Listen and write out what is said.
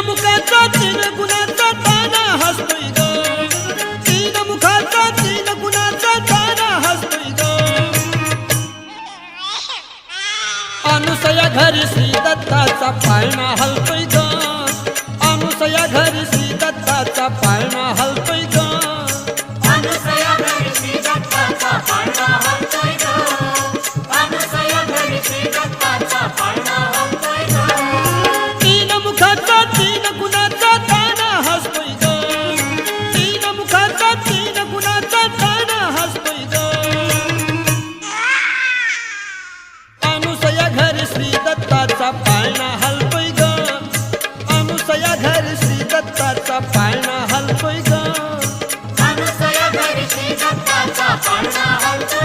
मुखाचा तीन गुणाचा ताना हसतोय ग, तीन मुखाचा तीन गुणाचा ताना हसतोय ग. अनुसया घरी श्री दत्ताचा पाळणा हलतोय ग, अनुसया घरी श्री दत्ताचा पाळणा हलतोय ग. अनुसया घरी श्री दत्ताचा पाळणा हलतोय ग, अनुसया घरी श्री दत्ताचा पाळणा हलतोय ग. तीन मुखाचा तीन गुणाचा ताना हसतोय ग, तीन मुखाचा तीन गुणाचा ताना हसतोय ग. अनुसया घरी श्री दत्ताचा पाळणा हलतोय ग, अनुसया घरी श्री दत्ताचा पाळणा हलतोय ग. अनुसया घरी श्री दत्ताचा पाळणा हलतोय